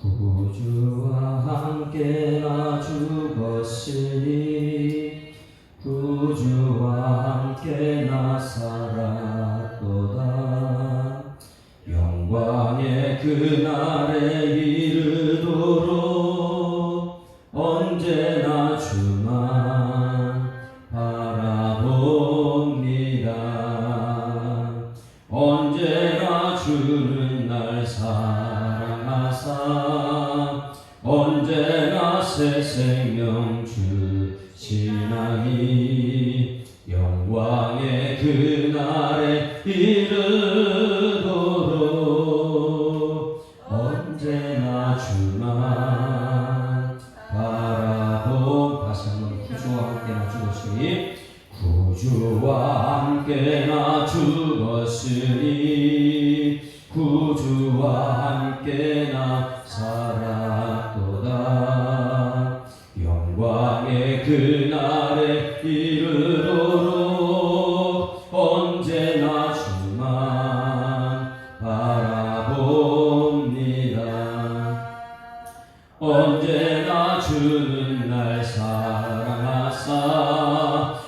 구주와 함께 나 죽었으니 구주와 함께 나 살았도다. 영광의 그날에 이르도록 언제나 주만 바라봅니다. 언제나 주는 날 사랑하사 언제나 새 생명 주시나니 영광의 그날에 이르도록 언제나 주만 바라보. 다시 한번 구주와 함께 나 죽었으니 구주와 함께 나 죽었으니 구주와 함께 나 살았도다. 영광의 그날에 이르도록 언제나 주만 바라봅니다. 언제나 주는 날 사랑하사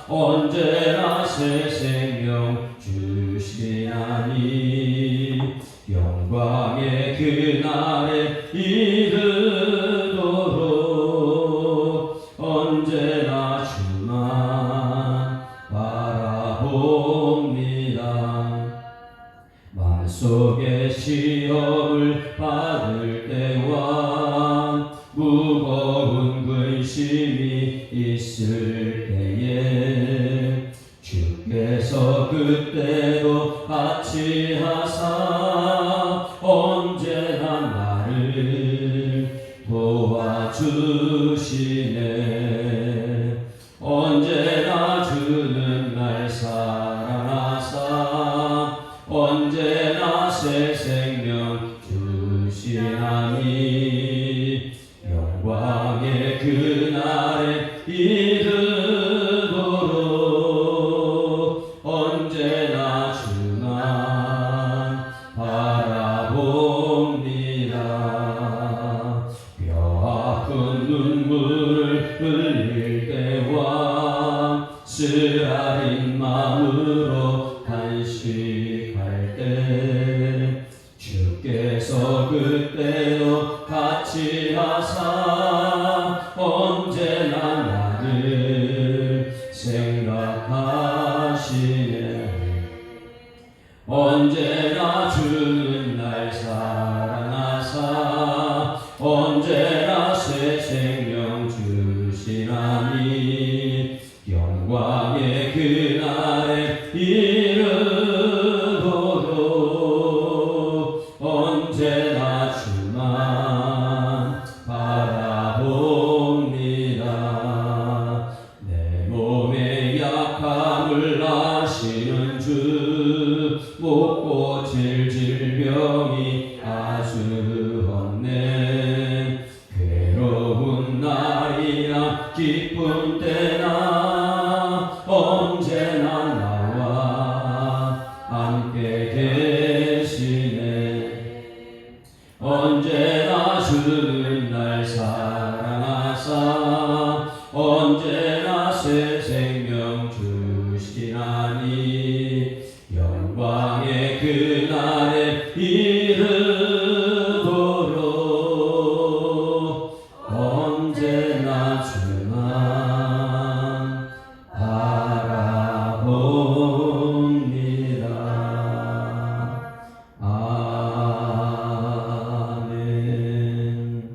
언제나 새 생명 주시나니 영광의 그날에 이르도록 언제나 주만 바라봅니다. 마음속에 시험을 받을 때와 무거운 근심이 있을 때에 주께서 그때도 같이 하사 언제나 나를 도와주시네. 언제나 주는 날 사랑하사 언제나 새 생명 주시나니 영광의 그날에 이르도록 언제나 주만 바라봅니다. 뼈아픈 눈물을 흘릴 때와 쓰라린 마음으로 간식할 때 주께서 그때도 같이 하사 언제나 나를 생각하시네. 언제나 주는 날 사랑하사 언제나 새 생명 주시나니 영광의 그날에 이르도록 언제나 주만 바라봅니다. 내 몸의 약함을 아시는 주 못 고칠 질병이 아주 없네. 괴로운 날이나 기쁜 때나 언제나 나와 함께 계시네. 언제나 주는 날 사랑하사 언제나 새 생명 주시나니 영광의 그날에 이르도록 언제나 주만 바라봅니다. 아멘.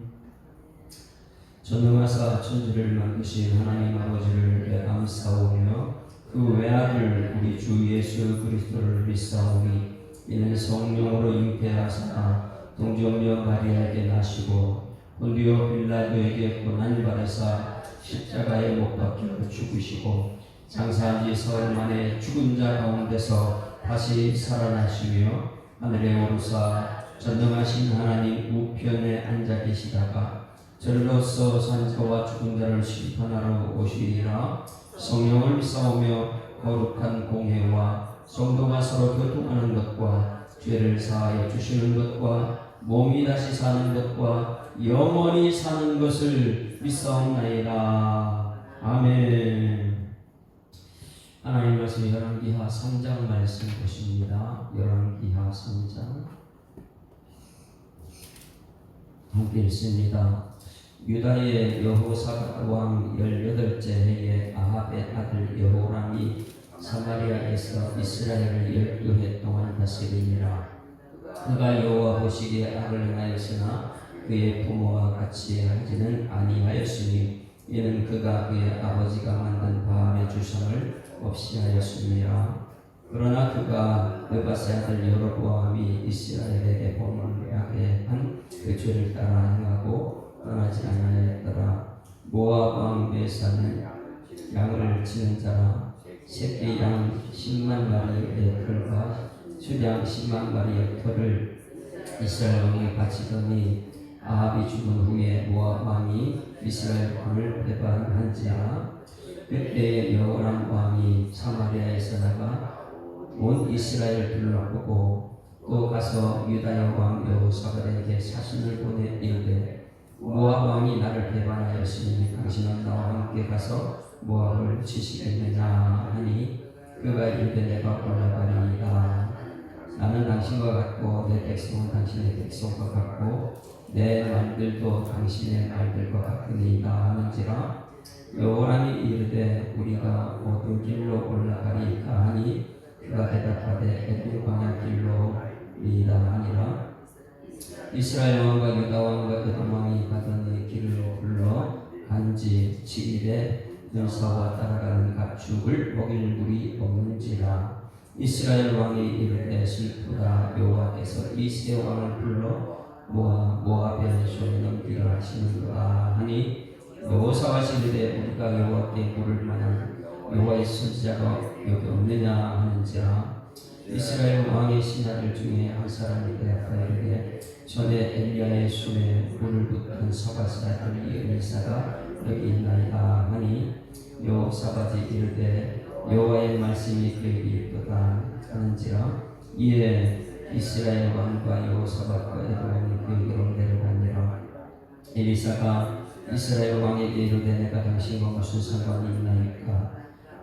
전능하사 천지를 만드신 하나님 아버지를 감사하오며 그 외아들 우리 주 예수 그리스도를 믿사오니 이는 성령으로 잉태하사 동정녀 마리아에게 나시고 본디오 빌라도에게 고난 받으사 십자가에 못 박혀 죽으시고 장사한 지 사흘 만에 죽은 자 가운데서 다시 살아나시며 하늘에 오르사 전능하신 하나님 우편에 앉아 계시다가 절로서 산자와 죽은 자를 심판하러 오시리라. 성령을 믿사오며 거룩한 공회와 성도가 서로 교통하는 것과 죄를 사하여 주시는 것과 몸이 다시 사는 것과 영원히 사는 것을 믿사옵나이다. 아멘. 하나님 말씀 열왕기하 3장 말씀 보십니다. 열왕기하 3장 함께 읽습니다. 유다의 여호사밧 왕 18째 해에 아합의 아들 여호람이 사마리아에서 이스라엘을 12해 동안 다스리니라. 그가 여호와 보시기에 악을 행하였으나 그의 부모와 같이 하지는 아니하였으니 이는 그가 그의 아버지가 만든 바알의 주상을 없이 하였습니다. 그러나 그가 느바세 아들 여로보암이 이스라엘에게 범하게 한 그 죄를 따라 행하고 떠나지 아니하였더라. 모압 왕 베사는 양을 치는 자라. 새끼 양 10만 마리의 털과 수양 10만 마리의 털을 이스라엘 왕에게 바치더니 아합이 죽은 후에 모압 왕이 이스라엘 군을 배반한지라. 그때 여호람 왕이 사마리아에서 나가 온 이스라엘을 둘러보고 또 가서 유다의 왕 여호사밧에게 사신을 보내 이르되 모압 왕이 나를 배반하였으니 당신은 나와 함께 가서 모압을 치시겠느냐 하니 그가 이르되 내가 올라가리이다. 나는 당신과 같고 내 백성은 당신의 백성과 같고 내 말들도 당신의 말들과 같으니이다 하는지라. 여호람이 이르되 우리가 어느 길로 올라가리까 하니 그가 대답하되 에돔 광야 길로리이다 하니라. 이스라엘 왕과 유다 왕과 에돔 왕이 가던 이 길을 불러 간지 7일에 눈사와 따라가는 가축을 먹일 물이 없는지라. 이스라엘 왕이 이르되 슬프다. 여호와께서 이 세 왕을 불러 모압의 손에 넘기려 하시는도다 하니 여호사밧이 이르되 우리가 여호와께 물을 만한 여호와의 선지자가 여기 없느냐 하는지라. 이스라엘 왕의 신하들 중에 한 사람이 대답하여 이르되 전에 엘리야의 손에 물을 붓던 사밧의 아들 엘리사가 여기 있나이다 하니 여호사밧이 이르되 여호와의 말씀이 그에게 있도다 하는지라. 이에 이스라엘 왕과 여호사밧과 에돔 왕이 그에게로 내려가니라. 엘리사가 이스라엘 왕에게 이르되 내가 당신과 무슨 상관이 있나이까?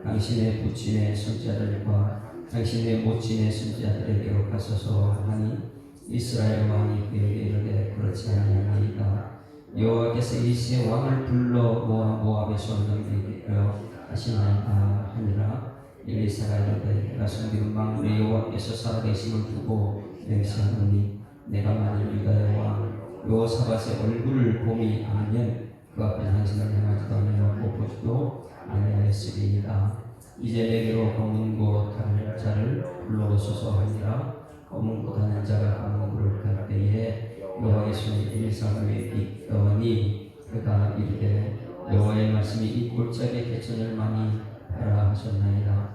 당신의 부친의 손자들과 당신의 모친의 손자들에게로 가소서 하니 이스라엘 왕이 그에게 이르되 그렇지 아니하나이다. 여호와께서 이 세 왕을 불러 모압의 손을 넘기려 하시나이다 하니라. 엘리사가 이르되 내가 섬기는 만군의 여호와께서 살아계심을 두고 맹세하노니 내가 만일 유다의 왕 여호사밧의 얼굴을 봄이 아니면 그 앞에 당신을 행하지도 아니하고 보지도 아니하였으리이다. 이제 내게로 검은 곳 하는 자를 불러오소서 하니라. 검은 곳 하는 자가 검은 곳을 갈 때에 여호와의 손이 엘리사 위에 있더니 그가 이르되 여호와의 말씀이 이 골짜기에 개천을 많이 하라 하셨나이다.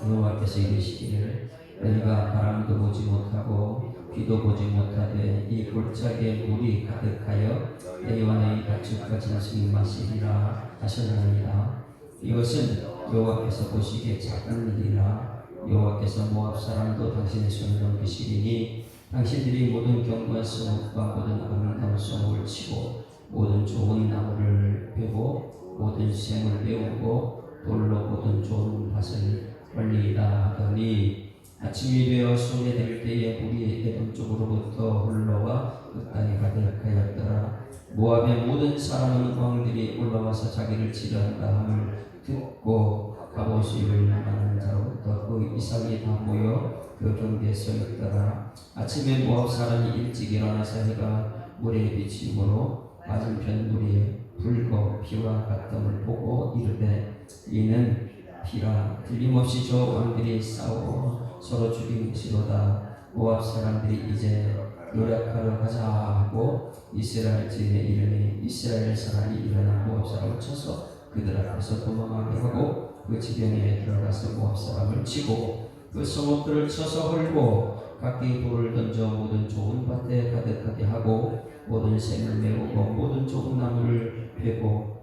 여호와께서 이르시기를 너희가 바람도 보지 못하고 비도 보지 못하되 이 골짜기에 물이 가득하여 너희와 너희 가축과 짐승이 마시리라 하셨나이다. 이것은 여호와께서 보시기에 작은 일이라. 여호와께서 모압 사람도 당신의 손을 넘기시리니 당신들이 모든 견고한 성읍과 모든 아름다운 성읍을 치고 모든 좋은 나무를 베고 모든 샘을 메우고 돌로 모든 좋은 밭을 벌리라 하더니 아침이 되어 손에 들 때에 물이 에돔 쪽으로부터 흘러와 그 땅에 가득하였더라. 모압의 모든 사람은 왕들이 올라와서 자기를 치려한다 함을 듣고 갑옷을 입는 자로부터 그 이상이 다 모여 그 경계에 서 있더라. 아침에 모압 사람이 일찍 일어나서 해가 물에 비침으로 맞은편 물이 붉어 피와 같음을 보고 이르되 이는 피라. 틀림없이 저 왕들이 싸워 서로 죽인 것이로다. 모압 사람들이 이제 노력하러 가자 하고 이스라엘 집에 이르니 이스라엘 사람이 일어나 모압 사람을 쳐서 그들 앞에서 도망하게 하고 그 지경에 들어가서 모압 사람을 치고 그 성읍들을 쳐서 헐고 각기 돌을 던져 모든 좋은 밭에 가득하게 하고 모든 샘을 메우고 모든 좋은 나무를 베고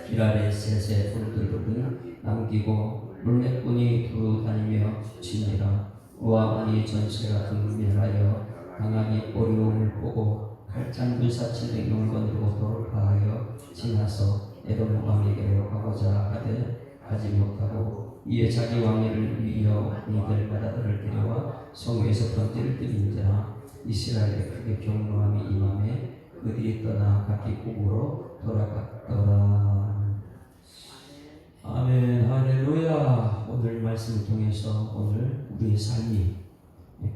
길 아래 셋의 뿔들을 남기고 물매꾼이 두루 다니며 치니라. 모압 왕이 전체가 분멸하여 강하니 어려움을 보고 칼장 불사친의 용건으로 돌파하여 지나서 에돔 왕에게로 가고자 하되 가지 못하고 이에 자기 왕위를 위하여 이들 바다들을 데려와 성에서 번제를 드린지라 이스라엘에 크게 경노함이 임함에 그들이 떠나 각기 국으로 돌아갔더라. 아멘. 할렐루야. 오늘 말씀을 통해서 오늘 우리의 삶이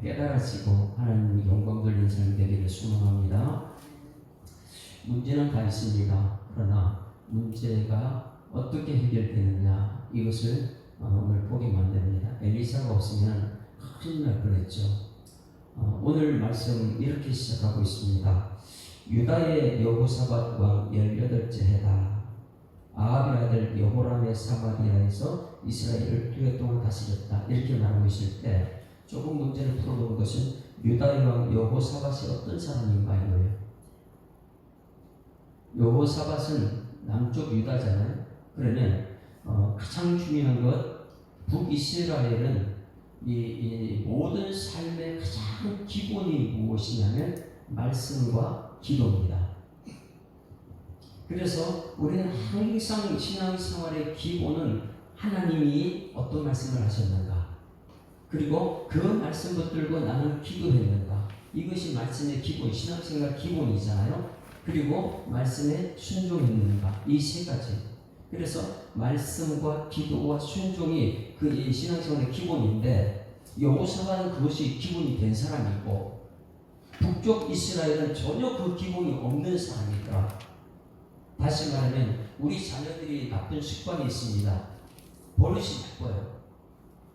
깨달아지고 하나님의 영광 돌리는 삶이 되기를 소망합니다. 문제는 다 있습니다. 그러나 문제가 어떻게 해결되느냐 이것을 오늘 보기만 됩니다. 엘리사가 없으면 큰일 날 뻔했죠. 오늘 말씀 이렇게 시작하고 있습니다. 유다의 여호사밧 왕 18째 해다. 아합의 아들 여호람의 사마리아에서 이스라엘 12해 동안 다스렸다. 이렇게 말하고 있을 때 조금 문제를 풀어보는 것은 유다의 왕 여호사밧이 어떤 사람인가 이거예요. 여호사밧은 남쪽 유다잖아요. 그러면 가장 중요한 것 북이스라엘은 이 모든 삶의 가장 기본이 무엇이냐면 말씀과 기도입니다. 그래서 우리는 항상 신앙생활의 기본은 하나님이 어떤 말씀을 하셨는가, 그리고 그 말씀 붙들고 나는 기도했는가, 이것이 말씀의 기본, 신앙생활 기본이잖아요. 그리고 말씀에 순종했는가, 이 세 가지. 그래서 말씀과 기도와 순종이 그 신앙생활의 기본인데 여호사밧은 그것이 기본이 된 사람이고 북쪽 이스라엘은 전혀 그 기본이 없는 사람이더라. 다시 말하면 우리 자녀들이 나쁜 습관이 있습니다. 버릇이 나빠요.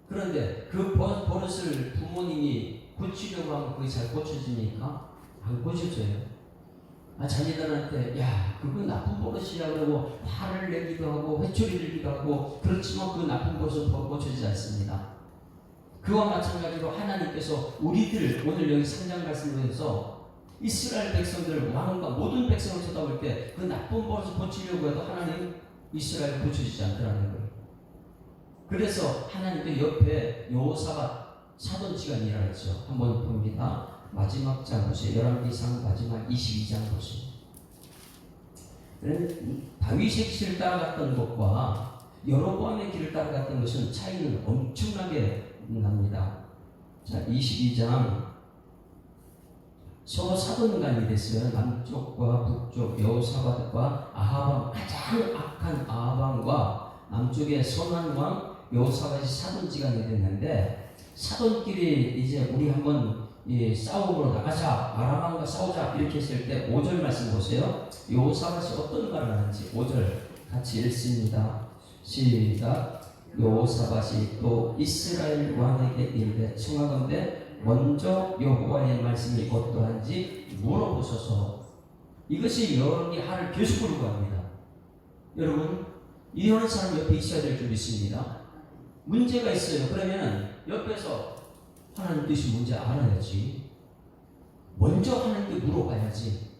그런데 그 버릇을 부모님이 고치려고 하면 그게 잘 고쳐집니까? 안 고쳐져요. 자녀들한테 야 그거 나쁜 버릇이야 그러고 화를 내기도 하고 회초리를 들기도 하고, 그렇지만 그 나쁜 버릇은 고쳐지지 않습니다. 그와 마찬가지로 하나님께서 우리들 오늘 여기 3장 말씀에서 이스라엘 백성들 왕과 모든 백성을 쳐다볼 때 그 나쁜 버릇을 고치려고 해도 하나님 이스라엘을 고쳐지지 않더라는 거예요. 그래서 하나님도 옆에 여호사밧 사돈지간이라 했죠. 한번 봅니다. 마지막 장 보세요. 열왕기상 마지막 22장 보세요. 다윗의 길을 따라갔던 것과 여로보암의 길을 따라갔던 것은 차이는 엄청나게 납니다. 자, 22장 서로 사돈간이 됐어요. 남쪽과 북쪽 여호사밧과 아하방, 가장 악한 아하방과 남쪽의 선한 왕 여호사밧이 사돈지간이 됐는데, 사돈끼리 이제 우리 한번 싸움으로 나가자, 아람왕과 싸우자 이렇게 했을 때 5절 말씀 보세요. 여호사밧이 어떤 말을 하는지 5절 같이 읽습니다. 시작. 여호사밧이 또 이스라엘 왕에게 이르되 청하건대 먼저 여호와의 말씀이 어떠한지 물어보소서. 이것이 여러분이 하를 계속 요구합니다. 여러분, 이런 사람 옆에 있어야 될 줄 믿습니다. 문제가 있어요. 그러면 옆에서 하나님 뜻이 뭔지 알아야지. 먼저 하나님께 물어봐야지.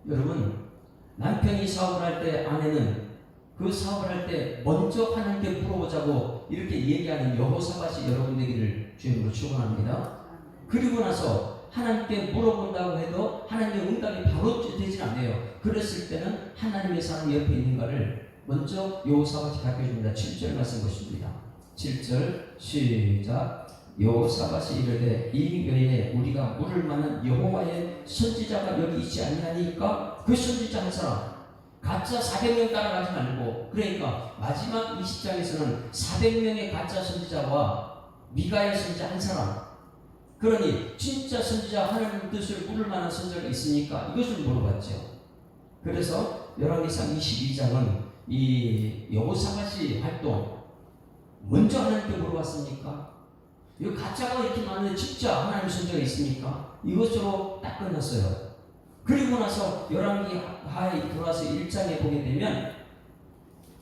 여러분, 남편이 사업을 할 때 아내는 그 사업을 할 때 먼저 하나님께 물어보자고 이렇게 얘기하는 여호사밧이 여러분 되기를 주님으로 축원합니다. 그리고 나서 하나님께 물어본다고 해도 하나님의 응답이 바로 되진 않아요. 그랬을 때는 하나님의 사람 옆에 있는가를 먼저 여호사밧이 가르쳐줍니다. 7절 말씀 보십니다. 7절 시작. 여호사밧이 이르되 이 외에 우리가 물을 만한 여호와의 선지자가 여기 있지 아니하니까 그 선지자 한 사람, 가짜 400명 따라가지 말고, 그러니까 마지막 20장에서는 400명의 가짜 선지자와 미가엘 선지자 한 사람, 그러니 진짜 선지자 하나님 뜻을 물을 만한 선지자가 있으니까 이것을 물어봤죠. 그래서 열왕기상 22장은 이 여호사밧이 활동 먼저 하나님께 물어봤습니까? 이거 가짜가 이렇게 많은데 진짜 하나님의 선지자가 있습니까? 이것으로 딱 끝났어요. 그리고 나서 열왕기 하에 돌아서 1장에 보게 되면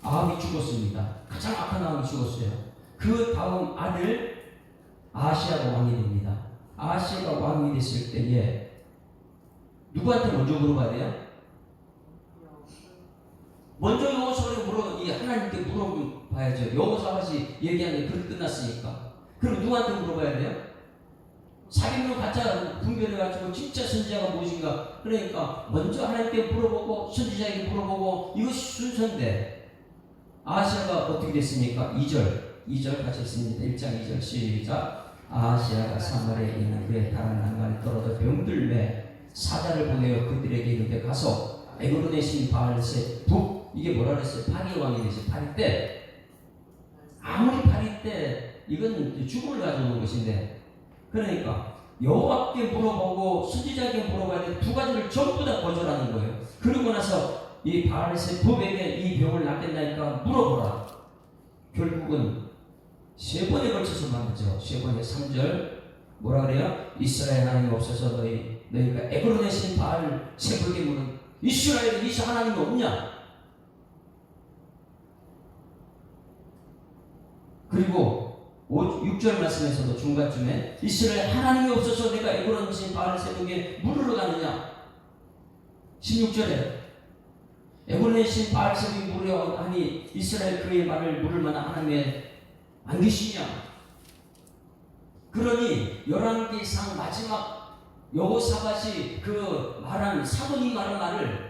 아합이 죽었습니다. 가장 악한 아합이 죽었어요. 그 다음 아들 아하시아가 왕이 됩니다. 아하시아가 왕이 됐을 때에 누구한테 먼저 물어봐야 돼요? 먼저 여호사밧이 하나님께 물어봐야죠. 여호사밧이 얘기하는 게 그렇게 끝났으니까. 그럼 누구한테 물어봐야 돼요? 자기는 가짜 분별해가지고 진짜 선지자가 무엇인가. 그러니까 먼저 하나님께 물어보고 선지자에게 물어보고 이것이 순서인데 아하시아가 어떻게 됐습니까? 2절 같이 있습니다. 1장 2절 시작. 아하시아가 사마리아에 있는 그의 다른 난간에 떨어져 병들매 사자를 보내어 그들에게 이르되 가서 에그론의 신 바알세북 이게 뭐라 그랬어요? 파리 왕이 되시 파리 때 아무리 파리 때 이건 죽음을 가져오는 것인데 그러니까 여호와께 물어보고 선지자에게 물어봐야 돼. 두 가지를 전부 다 거절하는 거예요. 그러고 나서 이 바알세북에게 이 병을 낫겠다니까 물어보라. 결국은 세 번에 걸쳐서 말이죠. 세 번에 3절 뭐라 그래요? 이스라엘 하나님 없어서 너희가 에그론의 신 바알세북에게 물은 이스라엘에 이 하나님이 없냐? 그리고 6절 말씀에서도 중간쯤에 이스라엘 하나님이 없어서 내가 에그론 신 바알세북에 물으러 가느냐? 16절에 에그론의 신 바알세북이 물으려 하니 이스라엘 그의 말을 물을 만한 하나님의 안 계시냐? 그러니 11개상 마지막 여호사밧이 그 말한 사돈이 말한 말을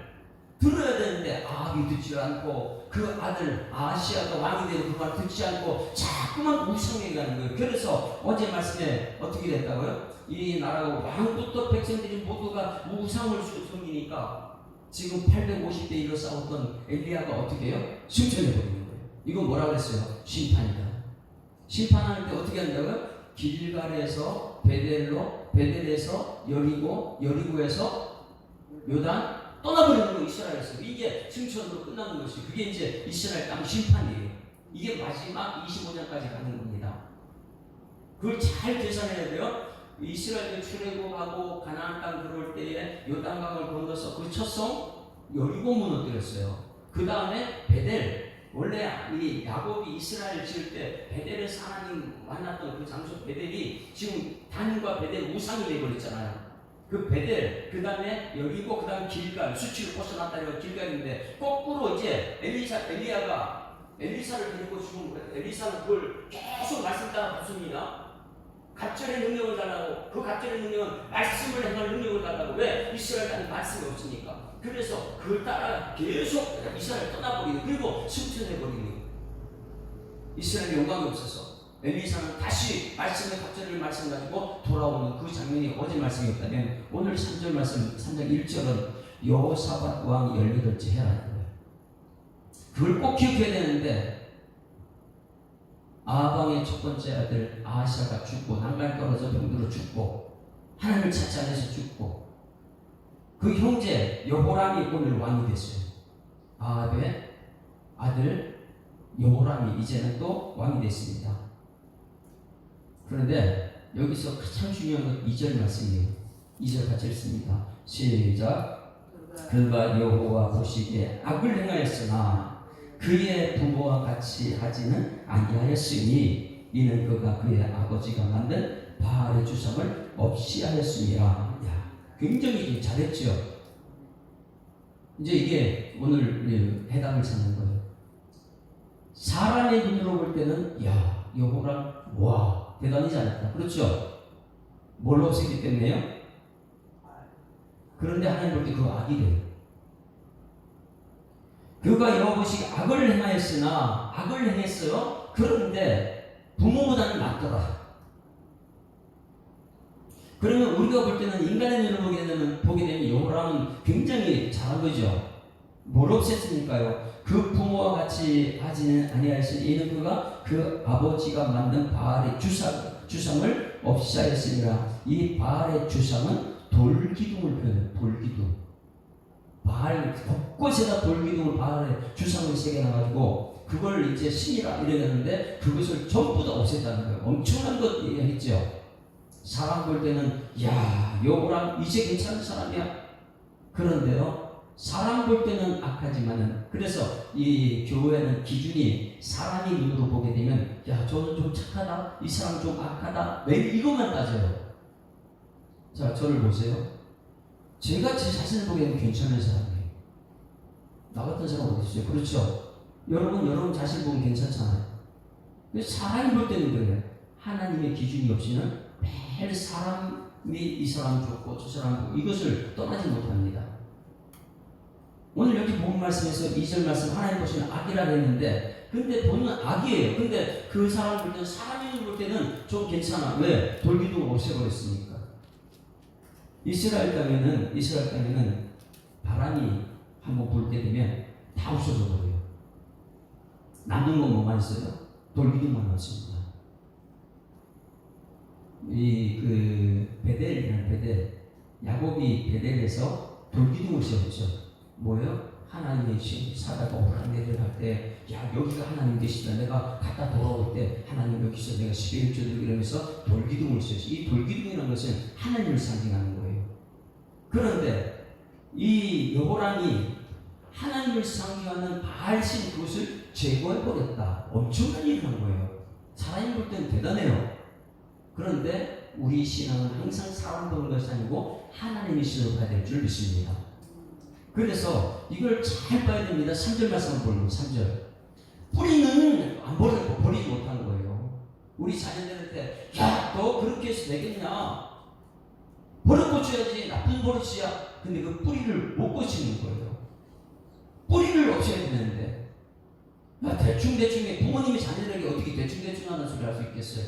들어야 되는데 아합이 듣지 않고 그 아들 아하시아가 왕이 되고 그 말 듣지 않고 자꾸만 우상에 가는 거예요. 그래서 어제 말씀에 어떻게 됐다고요? 이 나라가 왕부터 백성들이 모두가 우상을 섬기니까 지금 850대 1로 싸웠던 엘리야가 어떻게 해요? 승천해버리는 거예요. 이건 뭐라 그랬어요? 심판이다. 심판할 때 어떻게 한다고요? 길갈에서 베델로, 베델에서 여리고, 여리고에서 요단 떠나버리는 거 이스라엘에서. 이게 승천으로 끝나는 것이 그게 이제 이스라엘 땅 심판이에요. 이게 마지막 25장까지 가는 겁니다. 그걸 잘 계산해야 돼요. 이스라엘이 출애굽하고 가나안 땅 들어올 때에 요단강을 건너서 그 첫 성 여리고 무너뜨렸어요. 그 다음에 베델. 원래 이 야곱이 이스라엘 지을 때 베델에서 하나님 만났던 그 장소 베델이 지금 단과 베델 우상이 되어버렸잖아요. 그 베델, 그 다음에 여리고, 그 다음에 길갈, 수치를 벗어났다는 길갈인데 거꾸로 이제 엘리야가 엘리사를 데리고 지금 엘리사는 그걸 계속 말씀 따라 붙습니다. 갑절의 능력을 달라고. 그 갑절의 능력은 말씀을 행할 능력을 달라고. 왜? 이스라엘 땅에 말씀이 없으니까. 그래서 그걸 따라 계속 이스라엘 떠나버리고 그리고 승천해버리는 거예요. 이스라엘 영광이 없어서 엘리사는 다시 말씀의 갑절을 말씀 가지고 돌아오는 그 장면이 어제 말씀이었다면 오늘 3절 말씀 3장 1절은 여호사밧 왕 18째 해라는 거예요. 그걸 꼭 기억해야 되는데 아방의 첫 번째 아들 아하시아가 죽고 난간 떨어져 병들어 죽고 하나님을 찾지 않아서 죽고 그 형제 여호람이 오늘 왕이 됐어요. 아합의 아들 여호람이 이제는 또 왕이 됐습니다. 그런데 여기서 가장 중요한 건 2절 말씀이에요. 2절 같이 읽습니다. 시작. 그가 여호와 보시기에 악을 행하였으나 그의 부모와 같이 하지는 아니하였으니 이는 그가 그의 아버지가 만든 바알의 주상을 없이 하였습니다. 굉장히 잘했죠. 이제 이게 오늘 해답을 찾는 거예요. 사람의 눈으로 볼 때는 야 여호람 와 대단히 잘했다. 그렇죠? 뭘 없애기 때문에요? 그런데 하나님 볼 때 그 악이 돼요. 그가 여호와 보시기에 악을 행하였으나 악을 행했어요. 그런데 부모보다는 낫더라. 그러면 우리가 볼 때는 인간의 눈으로 보게 되면 여호람은 굉장히 잘한 거죠. 뭘 없앴으니까요. 그 부모와 같이 하지는 아니하였으니 이는 그가 그 아버지가 만든 바알의 주상을 없이 하였으니라. 이 바알의 주상은 돌기둥을 표현해요. 돌기둥. 바알 곳곳에다 돌기둥을 바알의 주상을 새겨놔가지고 그걸 이제 신이라 이래놨는데 그것을 전부 다 없앴다는 거예요. 엄청난 것 얘기했죠. 사람 볼 때는 야 여호람 이제 괜찮은 사람이야. 그런데요 사람 볼 때는 악하지만은 그래서 이 교회는 기준이 사람이 눈으로 보게 되면 야 저는 좀 착하다 이 사람 좀 악하다 매일 이것만 따져요. 자 저를 보세요. 제가 제 자신을 보기에는 괜찮은 사람이에요. 나 같은 사람 어디 있어요? 그렇죠? 여러분 자신 보면 괜찮잖아요. 사람이 볼 때는 그래요. 하나님의 기준이 없이는 매일 사람이 이 사람 좋고 저 사람 좋고 이것을 떠나지 못합니다. 오늘 여기 본 말씀에서 2절 말씀 하나님 보시는 악이라고 했는데 근데 보는 악이에요. 근데 그 사람을 볼 때는 사람이 볼 때는 좀 괜찮아. 왜? 돌기둥을 없애버렸으니까. 이스라엘 땅에는 바람이 한번 불 때 되면 다 없어져 버려요. 남는 건 뭐만 있어요? 돌기둥만 남습니다. 베델이라는 베델, 야곱이 베델에서 돌기둥을 세웠죠. 뭐예요? 하나님의 신 사다가 오르락 내리락 때, 야 여기가 하나님 계시다. 내가 갔다 돌아올 때 하나님 여기서 내가 11조 드리고 이러면서 돌기둥을 세웠어요. 이 돌기둥이라는 것은 하나님을 상징하는 거예요. 그런데 이 여호람이 하나님을 상징하는 바알신 그것을 제거해버렸다. 엄청난 일을 한 거예요. 사람이 볼 때는 대단해요. 그런데 우리 신앙은 항상 사람 보는 것이 아니고 하나님의 신으로 봐야 될 줄 믿습니다. 그래서 이걸 잘 봐야 됩니다. 3절 말씀을 보면 3절. 뿌리는 안 버리지 못하는 거예요. 우리 자녀들한테 야, 너 그렇게 해서 되겠냐? 버릇 고쳐야지. 나쁜 버릇이야. 근데 그 뿌리를 못 고치는 거예요. 뿌리를 없애야 되는데 야, 대충대충 부모님이 자녀들에게 어떻게 대충대충 하는 소리 할 수 있겠어요?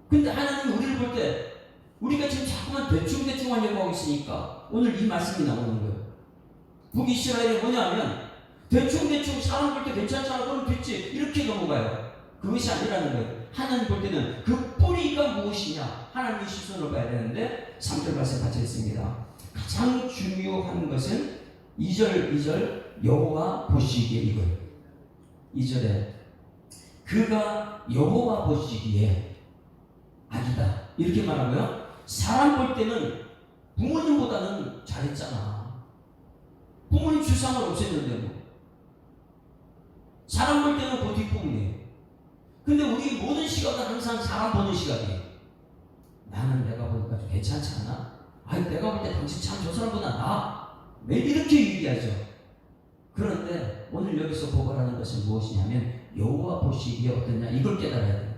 근데 하나님은 우리를 볼 때 우리가 지금 자꾸만 대충대충 하려고 하고 있으니까 오늘 이 말씀이 나오는 거예요. 북이스라엘이 뭐냐면 대충대충 사람 볼 때 괜찮잖아 그럼 됐지 이렇게 넘어가요. 그것이 아니라는 거예요. 하나님 볼 때는 그 뿌리가 무엇이냐 하나님의 시선으로 봐야 되는데 3절 말씀 같이 있습니다. 가장 중요한 것은 2절 여호와 보시기에 이거예요. 2절에 그가 여호와 보시기에 악이다 이렇게 말하고요. 사람 볼 때는 부모님보다는 잘했잖아. 부모님 주상을 없앴는데 뭐. 사람 볼 때는 그 뒷부분이에요. 근데 우리 모든 시각은 항상 사람 보는 시각이에요. 나는 내가 보니까 좀 괜찮지 않아? 아니 내가 볼 때 당신 참 저 사람보다 나아. 매일 이렇게 얘기하죠. 그런데 오늘 여기서 보고하는 것은 무엇이냐면 여호와 보시기에 어떠냐 이걸 깨달아야 돼요.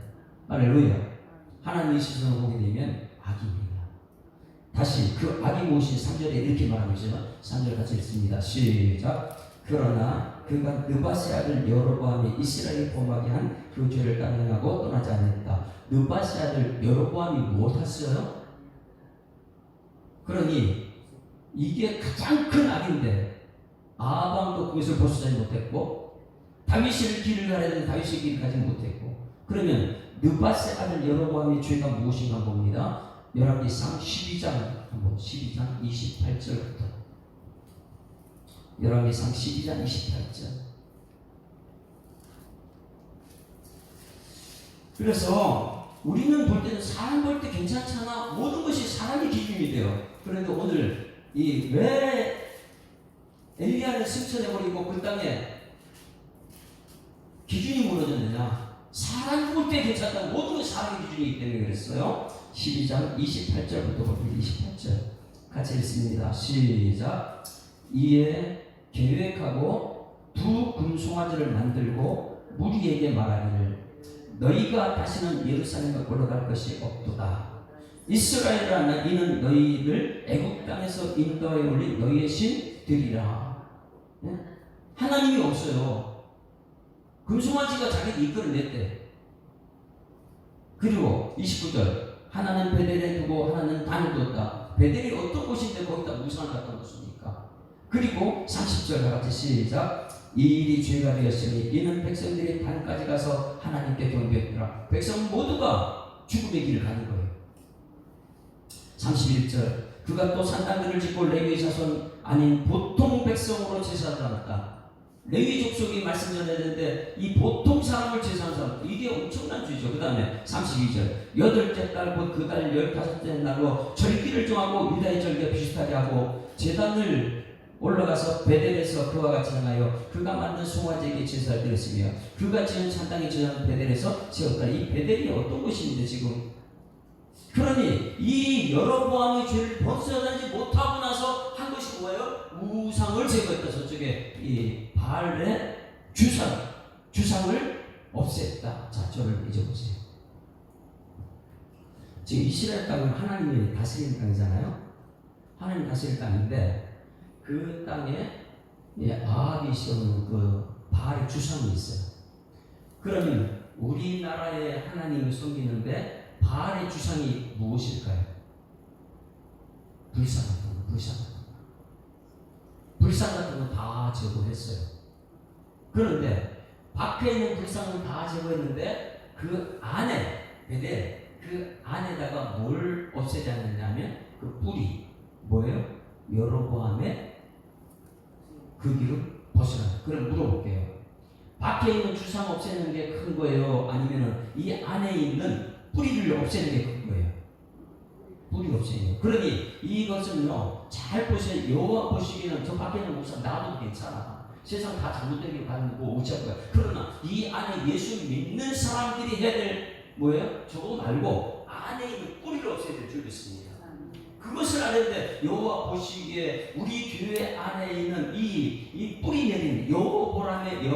할렐루야. 하나님의 시선을 보게 되면 악입니다. 다시 그 악이 무엇인지 3절에 이렇게 말하고 있죠. 3절 같이 읽습니다. 시작. 그러나 그가 느바세 아들 여로보암이 이스라엘을 범하게 한 그 죄를 감행하고 떠나지 않았다. 느바세 아들 여로보암이 무엇했어요? 그러니 이게 가장 큰 악인데 아합왕도 그것을 벗어나지 못했고 다윗의 길을 가야 되는 다윗의 길을 가지 못했고 그러면 느바세 아들 여로보암의 죄가 무엇인가 봅니다. 열왕기상 12장 한번 12장 28절부터 열왕기상 12장 28절. 그래서 우리는 볼 때는 사람 볼 때 괜찮잖아. 모든 것이 사람의 기준이 돼요. 그런데 오늘 이 왜 엘리야를 승천해버리고 그 땅에 기준이 무너졌느냐? 사람 볼 때 괜찮다. 모든 것이 사람의 기준이기 때문에 그랬어요. 12장 28절부터 볼게요. 28절 같이 읽습니다. 시작. 이에 계획하고 두 금송아지를 만들고 무리에게 말하기를 너희가 다시는 예루살렘에 올라갈 것이 없도다. 이스라엘아 이는 너희를 애국 땅에서 인도하여 올린 너희의 신 되리라. 하나님이 없어요. 금송아지가 자기를 이끌어냈대. 그리고 29절 하나는 베델에 두고 하나는 단에 두었다. 베델이 어떤 곳인데 거기다 무상을 갖다 놓습니까? 그리고 30절 같이 시작. 이 일이 죄가 되었으니 이는 백성들이 단까지 가서 하나님께 경배했더라. 백성 모두가 죽음의 길을 가는 거예요. 31절 그가 또 산당들을 짓고 레위 자손 아닌 보통 백성으로 제사를 드렸다. 레위 족속이 말씀 전했는데 이 보통 사람을 제사하는 사람 이게 엄청난 죄죠. 그 다음에 32절 여덟째 달 곧 그 달 15째 날로 절기를 정하고 유다의 절기와 비슷하게 하고 제단을 올라가서 베델에서 그와 같이 행하여 그가 만든 송아지에게 제사를 드렸으며 그가 지은 산당에 저장한 베델에서 세웠다. 이 베델이 어떤 곳인데 지금 그러니 이 여로보암의 죄를 벗어나지 못하고 나서 한 것이 뭐예요? 우상을 제거했다. 저쪽에 이 바알의 주상을 없앴다. 자, 저를 잊어보세요. 지금 이스라엘 땅은 하나님이 다스리는 땅이잖아요. 하나님 다스리는 땅인데 그 땅에 아합이 세우는 그 바알의 주상이 있어요. 그러면 우리나라의 하나님을 섬기는데 바알의 주상이 무엇일까요? 불상 같은 거, 불상 같은 거 다 제거했어요. 그런데 밖에 있는 불상은 다 제거했는데 그 안에 베델 그 안에다가 뭘 없애지 않느냐면 그 뿌리 뭐예요? 여로보암의 그 길을 벗어나. 그럼 물어볼게요. 밖에 있는 주상 없애는 게 큰 거예요? 아니면 이 안에 있는 뿌리를 없애는 게 큰 거예요? 뿌리 없애요. 그러니 이것은요 잘 보세요. 여호와 보시기에는 저 밖에 있는 우상 놔도 괜찮아. 세상 다 잘못되게 가는 거 어찌할 거야. 그러나 이 안에 예수 믿는 사람들이 해야 될 뭐예요? 저거 말고 안에 있는 뿌리를 없애야 될 줄 믿습니다. 그것을 아는데 여호와 보시기에 우리 교회 안에 있는 이 뿌리 내린 여호보람의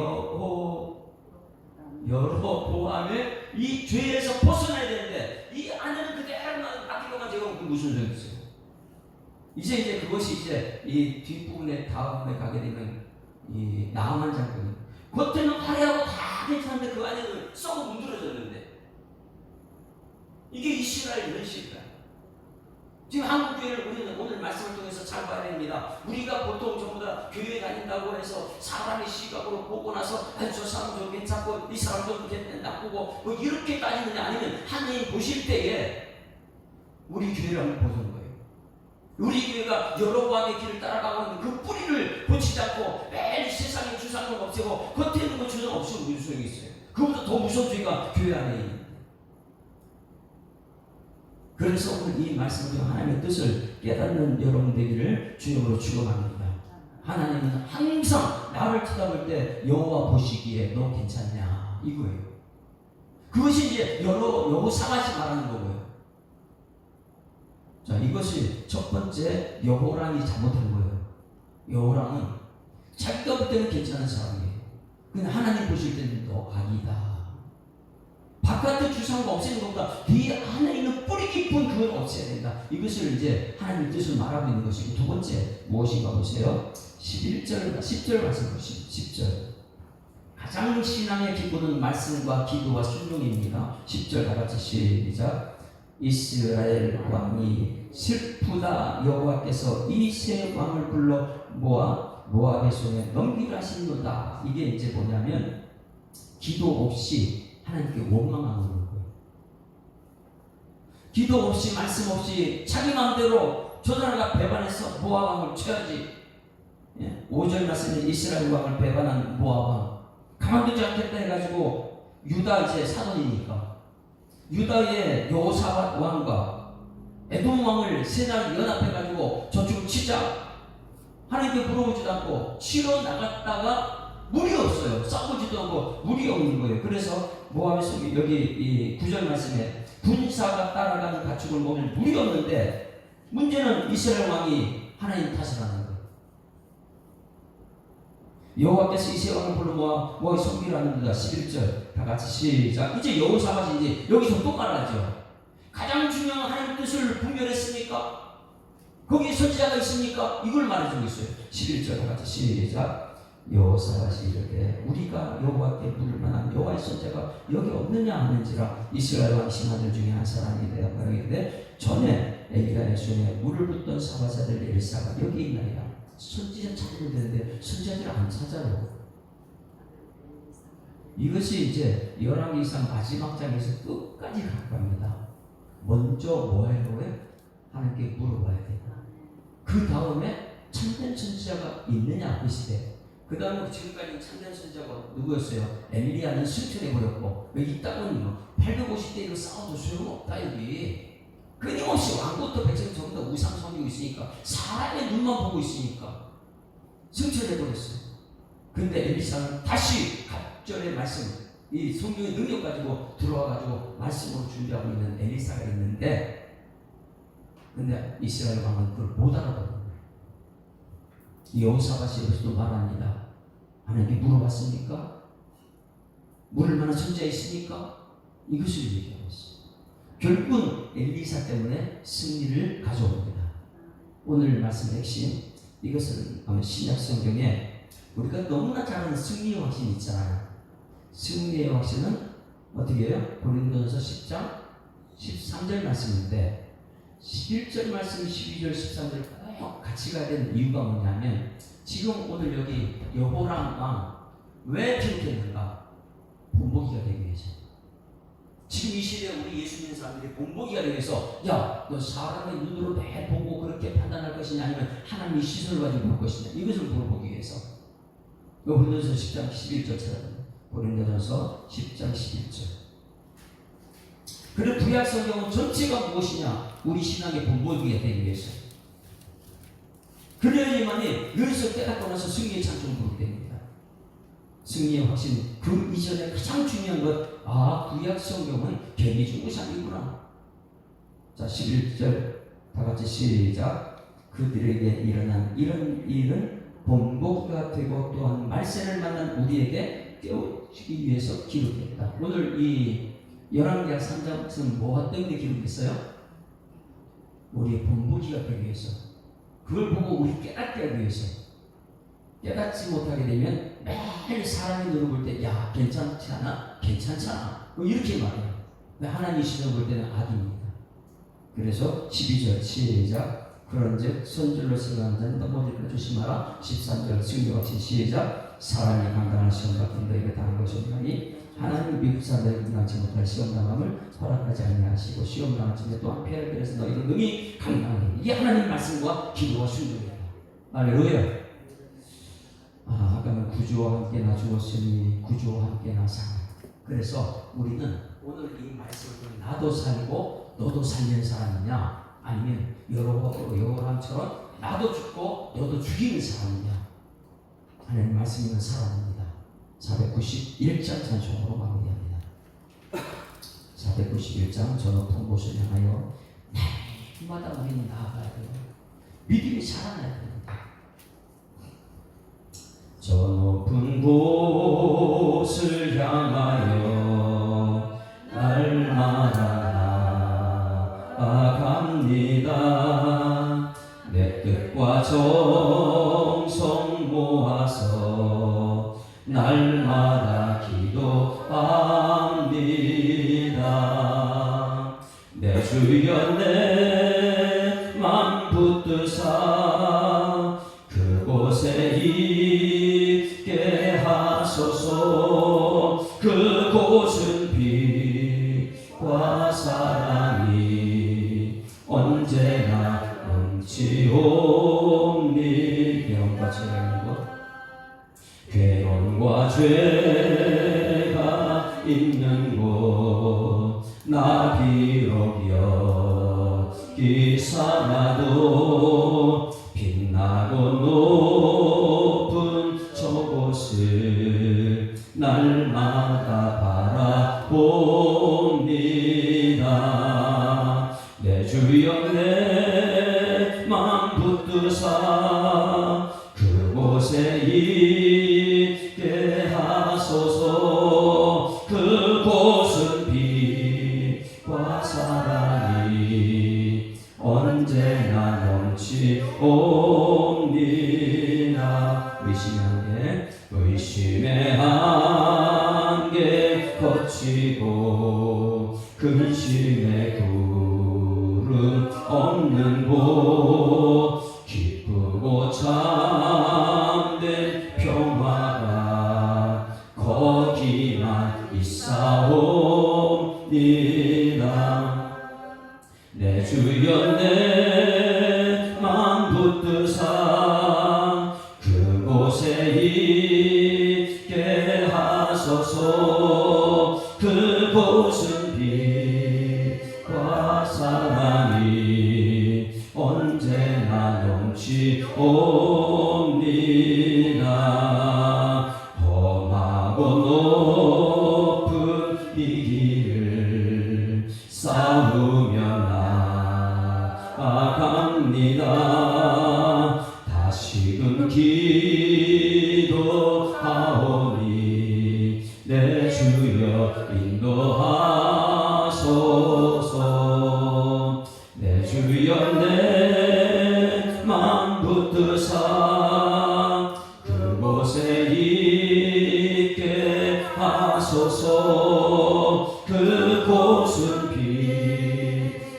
여로보암의 이 죄에서 벗어나야 되는데 이 안에는 그대로만 바뀌고만 제가 무슨 소리 있어요? 이제 그것이 이제 이 뒷부분에 다음에 가게 되면 이 나만 장군 겉에는 화려하고 다 괜찮은데 그 안에는 썩어 문드러졌는데 이게 이스라엘 현실이다. 지금 한국 교회를 우리는 오늘 말씀을 통해서 잘 봐야 됩니다. 우리가 보통 전부 다 교회 다닌다고 해서 사람의 시각으로 보고 나서 저 사람 좀 괜찮고 이 사람 좀 나쁘고 뭐 이렇게 따지느냐 아니면 하나님 보실 때에 우리 교회를 한번 보는 거예요. 우리 교회가 여로보암의 길을 따라가고 있는 그 뿌리를 고치지 않고 매일 세상의 주상을 없애고 겉에 있는 거 주상 없으면 무슨 소용이 있어요? 그보다 더 무서운 죄가 교회 안에 있는. 그래서 오늘 이 말씀을 통해 하나님의 뜻을 깨닫는 여러분 되기를 주님으로 축원합니다. 하나님은 항상 나를 쳐다볼 때 여호와 보시기에 너 괜찮냐 이거예요. 그것이 이제 여호사밧이 말하는 거고요. 자, 이것이 첫 번째 여호람이 잘못한 거예요. 여호람은 자기가 볼 때는 괜찮은 사람이에요. 근데 하나님 보실 때는 너 악이다. 바깥의 주상과 없애는 것보다 네 안에 있는 뿌리 깊은 그걸 없애야 된다. 이것을 이제 하나님 뜻을 말하고 있는 것이고 두 번째 무엇인가 보세요. 10절 말씀 보시죠. 10절 가장 신앙의 기본은 말씀과 기도와 순종입니다. 10절 다 같이 시작. 이스라엘 왕이 슬프다. 여호와께서 이 세 왕을 불러 모아 모압의 손에 넘기려 하시노다. 이게 이제 뭐냐면 기도 없이 하나님께 원망하는 거예요. 기도 없이 말씀 없이 자기 마음대로 저 나라가 배반해서 모압 왕을 쳐야지. 5절 말씀에 이스라엘 왕을 배반한 모압 왕 가만두지 않겠다 해가지고 유다 이제 사돈이니까 유다의 여호사밧 왕과 에돔 왕을 세날 연합해가지고 저쪽을 치자. 하나님께 물어보지도 않고 치러 나갔다가 물이 없어요. 싸우지도 않고 물이 없는 거예요. 그래서 모압에서 여기 이 9절 말씀에 군사가 따라가는 가축을 보면 물이 없는데 문제는 이스라엘 왕이 하나님 탓을 하는 거예요. 여호와께서 이 세 왕을 불러 모아 섬기려 하는도다. 11절 다 같이 시작. 이제 여호사밧이 이제 여기서 또 말하죠. 가장 중요한 하나님 뜻을 분별했습니까? 거기에 선지자가 있습니까? 이걸 말해주고 있어요. 11절 다 같이 시작. 여호사밧이 이르되 우리가 여호와께 물을 만한 여호와의 선지자가 여기 없느냐 하는지라. 이스라엘 왕 신하들 중에 한 사람이 대답 말하기를 전에 엘리야의 손에 물을 붓던 사바사들 엘사가 여기 있나이다. 선지자 찾으면 되는데 선지자들 안 찾아요. 이것이 이제 열왕기상 마지막 장에서 끝까지 갈 겁니다. 먼저 뭐 하려고 해? 하나님께 물어봐야 된다. 그 다음에 참된 선지자가 있느냐 그 시대. 그 다음에 지금까지 참된 선지자가 누구였어요? 엘리야는 실천해버렸고 이 땅은 850대로 싸워도 소용없다. 여기 끊임없이 왕부터 백성 전부 다 우상 섬기고 있으니까 사람의 눈만 보고 있으니까 승천해버렸어요. 근데 엘리사는 다시 갑절의 말씀 이 성경의 능력 가지고 들어와가지고 말씀으로 준비하고 있는 엘리사가 있는데 근데 이스라엘 왕은 그걸 못 알아보는 거예요. 여호사밧이 여기서도 말합니다. 하나님께 물어봤습니까? 물을 만한 선지자 있습니까? 이것을 얘기하고 있어요. 결국은 엘리사 때문에 승리를 가져옵니다. 오늘 말씀 핵심, 이것은 신약 성경에 우리가 너무나 잘 아는 승리의 확신 있잖아요. 승리의 확신은 어떻게 해요? 고린도전서 10장 13절 말씀인데 11절 말씀, 12절, 13절 꼭 같이 가야 되는 이유가 뭐냐면 지금 오늘 여기 여호람 왕 왜 기록했는가? 본보기가 되기 위해서. 지금 이 시대에 우리 예수 믿는 사람들이 본보기가 되기 위해서 야, 너 사람의 눈으로 매일 보고 그렇게 판단할 것이냐 아니면 하나님의 시선을 가지고 볼 것이냐 이것을 물어보기 위해서. 고린도전서 10장 11절 찾아봅니다. 고린도전서 10장 11절. 그리고 구약 성경은 전체가 무엇이냐? 우리 신앙의 본보기가 되기 위해서. 그래야만이 여기서 깨닫고 나서 승리의 찬송을 부르게 됩니다. 승리의 확신, 그 이전에 가장 중요한 것, 구약 성경은 개미 준 것이 아니구나. 자, 11절 다 같이 시작. 그들에게 일어난 이런 일은 본보기가 되고 또한 말세를 만난 우리에게 깨우치기 위해서 기록했다. 오늘 이 열왕기하 3장은 뭐가 때문에 기록했어요? 우리의 본보기가 되기 위해서. 그걸 보고 우리 깨닫게 하기 위해서. 깨닫지 못하게 되면 매일 사람이 너를 볼 때 야, 괜찮지 않아? 괜찮잖아. 이렇게 말해요. 근데 하나님이 시선 볼 때는 악입니다. 그래서 12절 시작. 그런즉 선줄로 생각하는 자는 넘어질까 조심하라. 13절 승리 확신 시작. 사람이 강단한 시험 같은 너에게 당한 것이 없나니 하나님 미국 사람들에게 당하지 못할 시험 당함을 허락하지 아니하시고 시험 당한 중에 또한 피할 그래서 너희는 능히 강단하니. 이게 하나님 말씀과 기도와 순종이다. 할렐루야. 아까는 구주와 함께나 죽었으니 구주와 함께나 살. 그래서 우리는 오늘 이 말씀을 나도 살고 너도 살리는 사람이냐 아니면 여호람처럼 나도 죽고 너도 죽이는 사람이냐. 하나님 말씀 있는 사람입니다. 491장 찬송으로 마무리합니다. 491장 저 높은 곳을 향하여 날마다 우리는 나아가야 돼요. 믿음이 자라나야 됩니다. 저 높은 곳을 향하여 날마다 나아갑니다. 내 뜻과 정성 모아서 날마다 기도합니다. 내 주여 내 맘 붙드사 그곳에 있게 하소서. 그곳은 빛과 사랑이 언제나 넘치옵니. 괴로움과 죄가 괴로움과 죄가 있는 곳 나 비록 여기 살아도 빛나고 높은 저곳을 날마다 바라봅니다. 내 주여 내 맘 붙드사 그곳에 있게 하소서. 그곳은 빛과 사랑이 언제나 넘치옵니다. 의심의 한계 거치고 근심의 구름 없는 곳 기쁘고 참된 평화가 거기만 있사옵니다. 내 주여 내 맘 붙드사 그곳에 있게 하소서. 그곳은 빛과 사랑이 언제나 넘치옵니다. 험하고 높은 이 길을 싸우며 나아갑니다. 다시금 기도하오니 내 주여 인도하소서. 하소서. 그곳은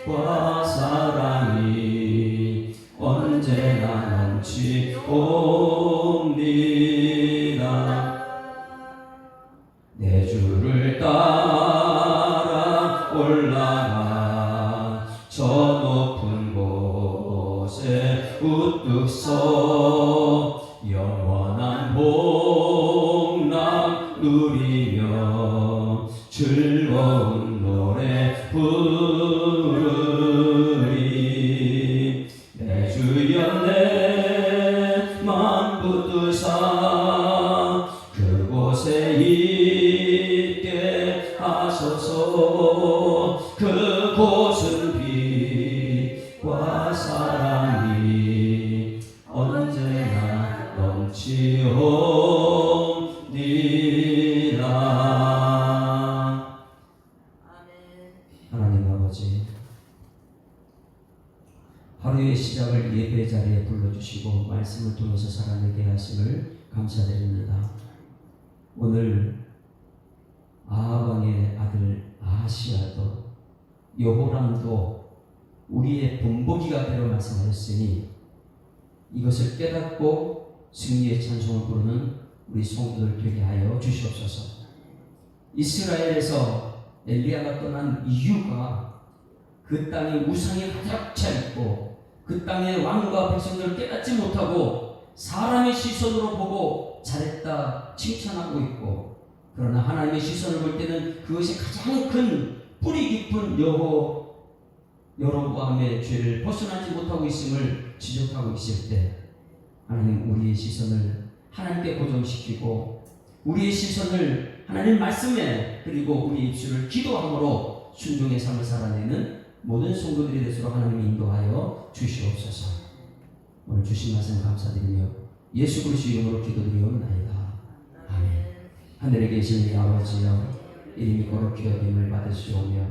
빛과 사랑이 언제나 넘치옵니다. 내 주를 따라 올라가 저 높은 곳에 우뚝 서 영원한 복락 누리며 즐거운 노래 부르리. 내 주여 내 맘 붙드사 그곳에 있게 하소서. 그곳은 빛과 사랑이 언제나 넘치옵니다. 하나님 아버지, 하루의 시작을 예배 자리에 불러주시고 말씀을 통해서 살아내게 하심을 감사드립니다. 오늘 아합왕의 아들 아하시야도 여호람도 우리의 본보기가 되려 말씀하셨으니 이것을 깨닫고 승리의 찬송을 부르는 우리 성도들 되게 하여 주시옵소서. 이스라엘에서 엘리야가 떠난 이유가 그 땅에 우상이 가득 차 있고 그 땅의 왕과 백성들을 깨닫지 못하고 사람의 시선으로 보고 잘했다 칭찬하고 있고, 그러나 하나님의 시선을 볼 때는 그것이 가장 큰 뿌리 깊은 여로보암의 죄를 벗어나지 못하고 있음을 지적하고 있을 때, 하나님 우리의 시선을 하나님께 고정시키고 우리의 시선을 하나님 말씀에, 그리고 우리 입술을 기도함으로 순종의 삶을 살아내는 모든 성도들이 되도록 하나님이 인도하여 주시옵소서. 오늘 주신 말씀 감사드리며 예수 그리스도 이름으로 기도드리옵나이다. 아멘. 하늘에 계신 우리 아버지여, 이름이 거룩히 여김을 받으시오며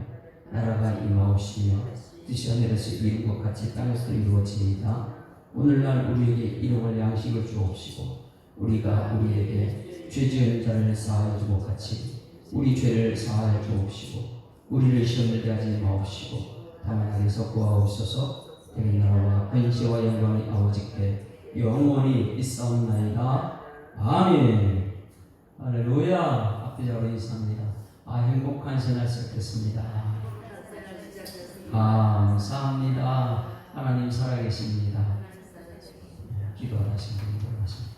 나라가 임하옵시며 뜻이 하늘에서 이룬 것 같이 땅에서도 이루어지이다. 오늘날 우리에게 일용할 양식을 주옵시고 우리가 우리에게 죄 지은 자를 사하여 주고 같이 우리 죄를 사하여 주옵시고 우리를 시험에 들게 하지 마옵시고 다만 하나님께서 구하옵소서. 대리 나라와 권세와 영광이 아버지께 영원히 있사옵나이다. 아멘. 할렐루야. 앞뒤자로 인사합니다. 행복한 생활 시작했습니다. 감사합니다. 하나님 살아계십니다. 기도하시는 분들 말씀.